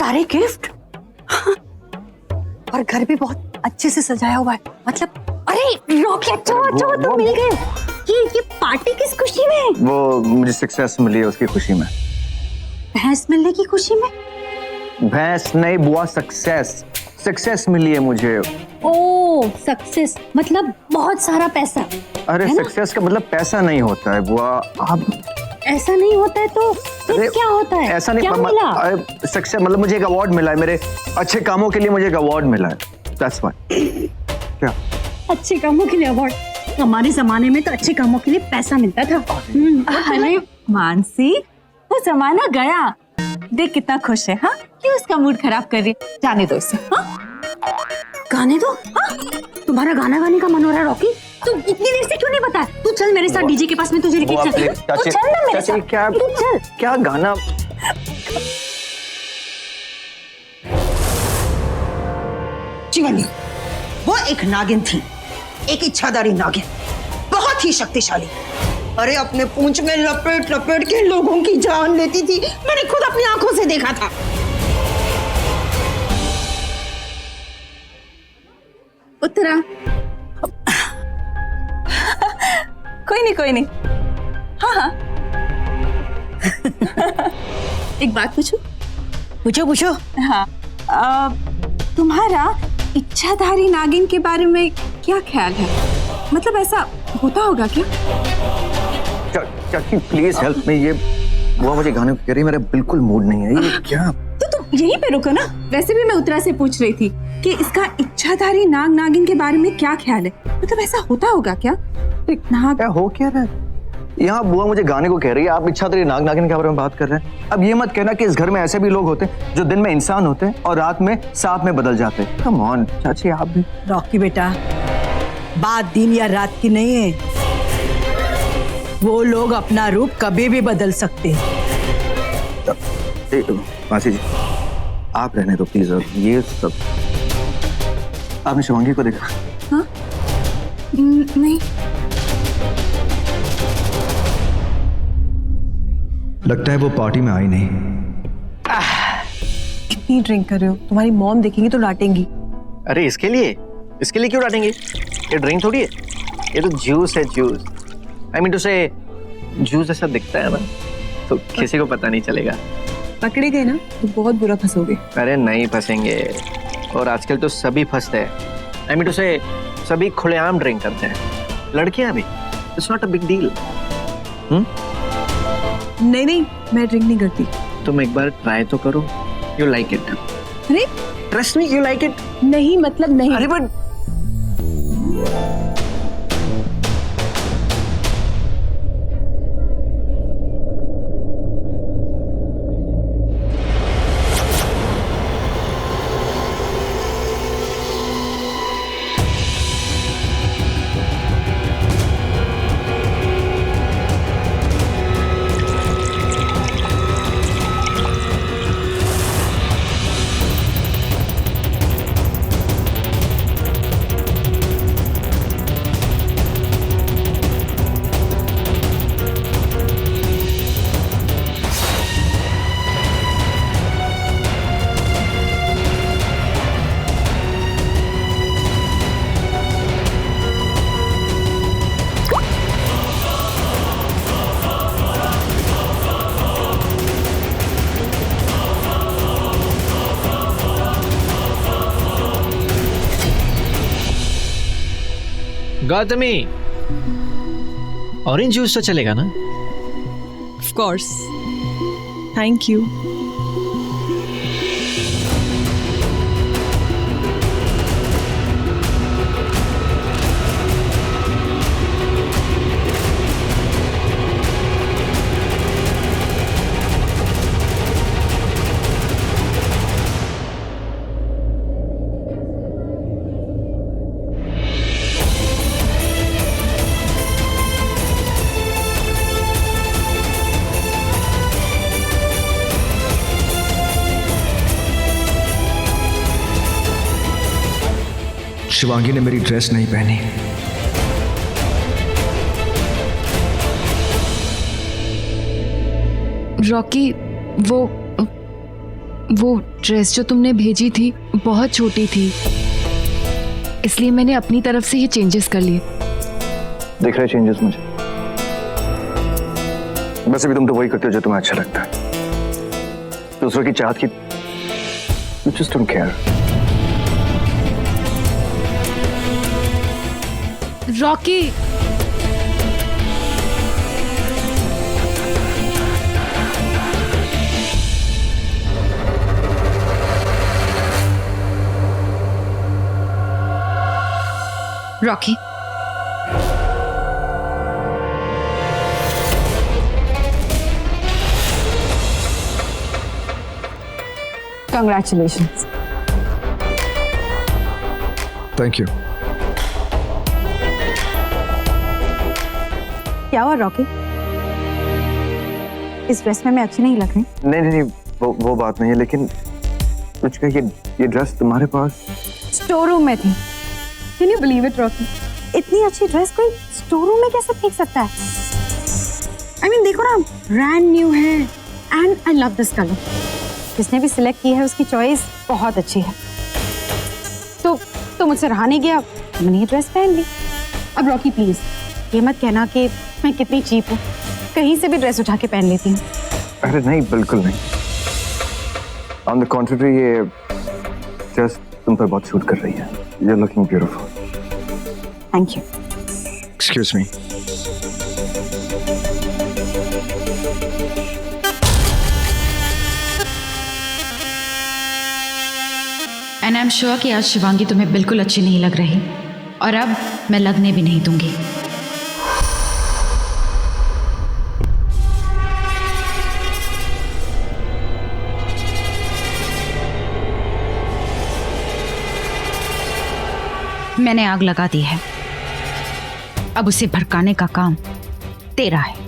सारे गिफ्ट और घर भी बहुत अच्छे से सजाया हुआ है। मतलब अरे रॉकी, अच्छा तो मिल गए। ये पार्टी किस खुशी में? वो मुझे सक्सेस मिली है उसकी खुशी में। भैंस मिलने की खुशी में? भैंस नहीं बुआ, सक्सेस मिली है मुझे। ओ सक्सेस मतलब बहुत सारा पैसा। अरे सक्सेस का मतलब पैसा नहीं होता है बुआ। आप ऐसा नहीं होता है तो फिर क्या होता है? ऐसा नहीं, क्या मिला? सक्सेस मतलब मुझे एक अवार्ड मिला है, मेरे अच्छे कामों के लिए मुझे एक अवार्ड मिला है। That's why। क्या अच्छे कामों के लिए अवार्ड? हमारे जमाने में तो अच्छे कामों के लिए पैसा मिलता था। अरे मानसी, वो जमाना गया। देख कितना खुश है। हाँ, क्यों उसका मूड खराब कर रही है? जाने दो इसे। हाँ? गाने दो। हाँ? तुम्हारा गाना गाने का मन हो रहा है रॉकी? तू इतनी देर से क्यों नहीं बताया? तू चल मेरे साथ डीजे के पास में, तुझे लेके चल। तू चल ना मेरे साथ। तू चल। क्या गाना? जीवनी, वो एक नागिन थी, एक इच्छाधारी नागिन, बहुत ही शक्तिशाली। अरे अपने पूंछ में लपेट लपेट के लोगों की जान लेती थी। मैंने खुद अपनी आंखों से देखा था। उत्तरा। कोई नहीं। हाँ। एक बात पूछूं? पूछो। हाँ, तुम्हारा इच्छाधारी नागिन के बारे में क्या ख्याल है? मतलब ऐसा होता होगा क्या? चाची प्लीज हेल्प मी। ये वो मुझे गाने को कह रही है, मेरा बिल्कुल मूड नहीं है। ये क्या? तो तुम यहीं पे रुको ना। वैसे भी मैं उत्तरा से पूछ रही थी कि इसका इच्छाधारी नाग नागिन के बारे में क्या ख्याल है। मतलब ऐसा होता होगा क्या? क्या हो क्या रहा है? यहाँ बुआ मुझे गाने को कह रही है, आप इच्छाधारी नाग नागिन के बारे में बात कर रहे हैं। अब ये मत कहना कि इस घर में ऐसे भी लोग होते हैं जो दिन में इंसान होते हैं और रात में सांप में बदल जाते हैं। कम ऑन चाची, आप भी। रॉकी बेटा, बात दिन या रात की नहीं है। वो लोग अपना रूप कभी भी बदल सकते हैं। मासी जी आप रहने दो प्लीज। ये सब आपने शिवांगी को देखा? हाँ? नहीं। लगता है वो पार्टी में आई नहीं। कितनी ड्रिंक कर रहे हो? तुम्हारी मॉम देखेंगी तो डांटेंगी। अरे इसके लिए क्यों डांटेंगे? ये ड्रिंक थोड़ी है, ये तो जूस है। जूस आई मीन टू से जूस ऐसा दिखता है ना, तो किसी को पता नहीं चलेगा। पकड़े गए ना तो बहुत बुरा फंसोगे। अरे नहीं फंसेंगे, और आजकल तो सभी फंसते हैं। आई मीन टू से सभी खुलेआम ड्रिंक करते हैं, लड़कियां भी। It's not a big deal. नहीं, मैं ड्रिंक नहीं करती। तुम एक बार ट्राई तो करो, यू लाइक इट। अरे trust me, you like it. नहीं मतलब नहीं। अरे बट गौतमी, ऑरेंज जूस तो चलेगा ना? Of course, thank you. Shivangi ने मेरी ड्रेस नहीं पहनी। रॉकी, वो वो ड्रेस जो तुमने भेजी थी बहुत छोटी थी, इसलिए मैंने अपनी तरफ से ये चेंजेस कर लिए। दिख रहे चेंजेस मुझे? वैसे भी तुम तो वही करते हो जो तुम्हें अच्छा लगता है। दूसरों की चाहत की You just don't care. Rocky, Rocky, Congratulations. Thank you. क्या हुआ रॉकी? इस ड्रेस में मैं अच्छी नहीं लग रही? नहीं नहीं नहीं, वो बात नहीं है, लेकिन कुछ का ये ड्रेस तुम्हारे पास स्टोर रूम में थी। Can you believe it, Rocky? इतनी अच्छी ड्रेस कोई स्टोर रूम में कैसे फेंक सकता है? I mean, देखो ना, ब्रांड न्यू है and I love this color. जिसने भी सिलेक्ट की है उसकी चॉइस बहुत अच्छी है। तो मुझसे रहा नहीं गया, मैंने ये ड्रेस पहन ली। अब रॉकी प्लीज ये मत कहना कि मैं कितनी चीप हूँ, कहीं से भी ड्रेस उठा के पहन लेती हूँ। अरे नहीं, बिल्कुल नहीं। ऑन द कॉन्ट्ररी, ये ड्रेस तुम पर बहुत सूट कर रही है। You are looking beautiful. Thank you. Excuse me. And I am sure कि आज शिवांगी तुम्हें बिल्कुल अच्छी नहीं लग रही, और अब मैं लगने भी नहीं दूंगी। मैंने आग लगा दी है, अब उसे भड़काने का काम तेरा है।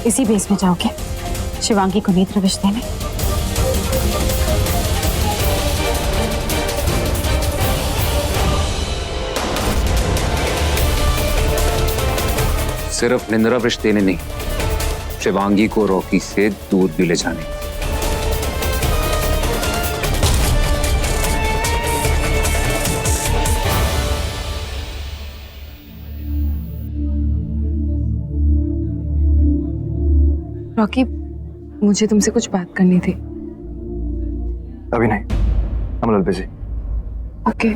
इसी बेस में जाओगे शिवांगी को नेत्र विष देने? सिर्फ निंद्रा विष देने नहीं, शिवांगी को रॉकी से दूर भी ले जाने। रॉकी, मुझे तुमसे कुछ बात करनी थी। अभी नहीं, I'm a little busy. Okay.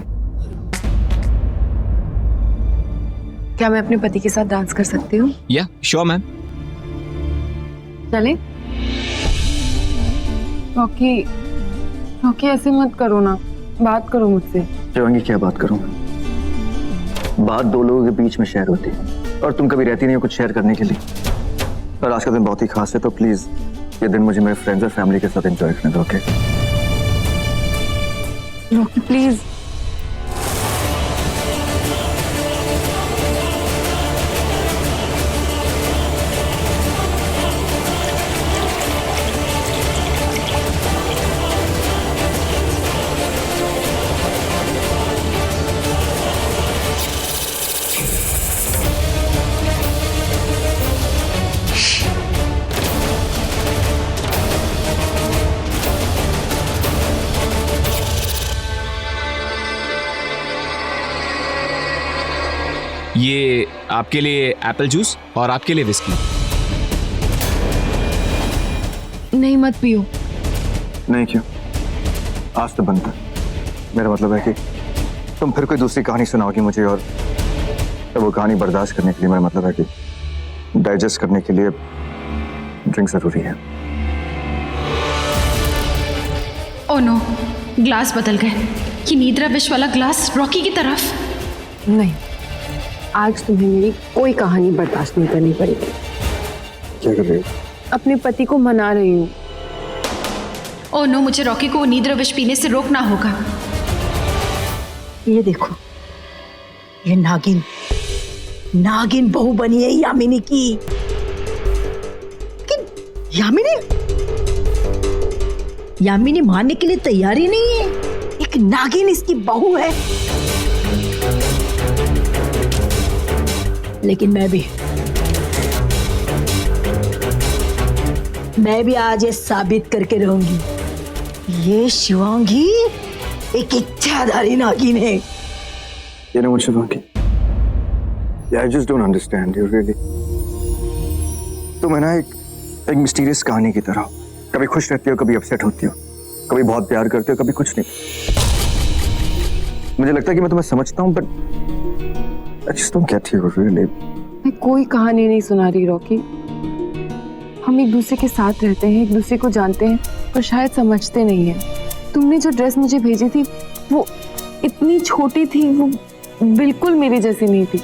क्या मैं अपने पति के साथ डांस कर सकती हूँ? या श्योर मैम। चले? रॉकी, रॉकी ऐसे मत करो ना, बात करो मुझसे। शिवांगी, क्या बात करूं? बात दो लोगों के बीच में शेयर होती है, और तुम कभी रहती नहीं हो कुछ शेयर करने के लिए। और आज का दिन बहुत ही खास है, तो प्लीज ये दिन मुझे मेरे फ्रेंड्स और फैमिली के साथ एंजॉय करने दो, ओके? Rocky please. ये आपके लिए एप्पल जूस और आपके लिए विस्की। नहीं, मत पियो। नहीं, क्यों? आज तो बनता। मेरा मतलब है कि तुम फिर कोई दूसरी कहानी सुनाओगी मुझे, और तो वो कहानी बर्दाश्त करने के लिए, मेरा मतलब है कि डाइजेस्ट करने के लिए ड्रिंक जरूरी है। ओह नो, ग्लास बदल गए। ये नीद्रा विश वाला ग्लास रॉकी की तरफ। नहीं, आज तुम्हें मेरी कोई कहानी बर्दाश्त नहीं करनी पड़ेगी। क्या कर रही हो? अपने पति को मना रही हूँ। ओह नो, मुझे रॉकी को नीद्रा विश पीने से रोकना होगा। ये देखो, ये नागिन नागिन बहू बनी है यामिनी की। यामिनी मानने के लिए तैयार ही नहीं है। एक नागिन इसकी बहू है। लेकिन मैं भी आज ये साबित करके रहूंगी, ये शिवांगी एक इच्छाधारी नागिन है। You know what, Shivangi? Yeah, I just don't understand you really. तुम है ना एक मिस्टीरियस कहानी की तरह, कभी खुश रहती हो, कभी अपसेट होती हो, कभी बहुत प्यार करते हो, कभी कुछ नहीं। मुझे लगता है कि मैं तुम्हें समझता हूँ, but I just don't get you really. मैं कोई कहानी नहीं सुना रही रॉकी। हम एक दूसरे के साथ रहते हैं, एक दूसरे को जानते हैं, पर शायद समझते नहीं हैं। तुमने जो ड्रेस मुझे भेजी थी वो इतनी छोटी थी, वो बिल्कुल मेरी जैसी नहीं थी।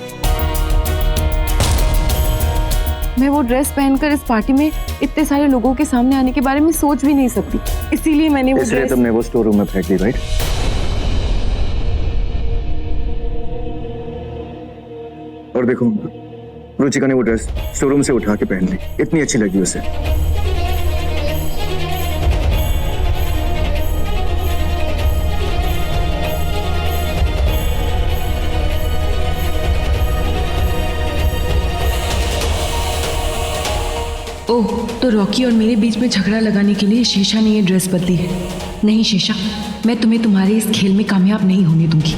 मैं वो ड्रेस पहनकर इस पार्टी में इतने सारे लोगों के सामने आने के बारे में सोच भी नहीं सकती, इसीलिए मैंने वो इसलिए ड्रेस... तुमने वो स्टोर रूम में फेंक दी, राइट? और देखो, रुचिका ने वो ड्रेस स्टोर रूम से उठा के पहन ली, इतनी अच्छी लगी उसे। ओह, तो रॉकी और मेरे बीच में झगड़ा लगाने के लिए शेषा ने ये ड्रेस बदली है। नहीं शेषा, मैं तुम्हें तुम्हारे इस खेल में कामयाब नहीं होने दूंगी।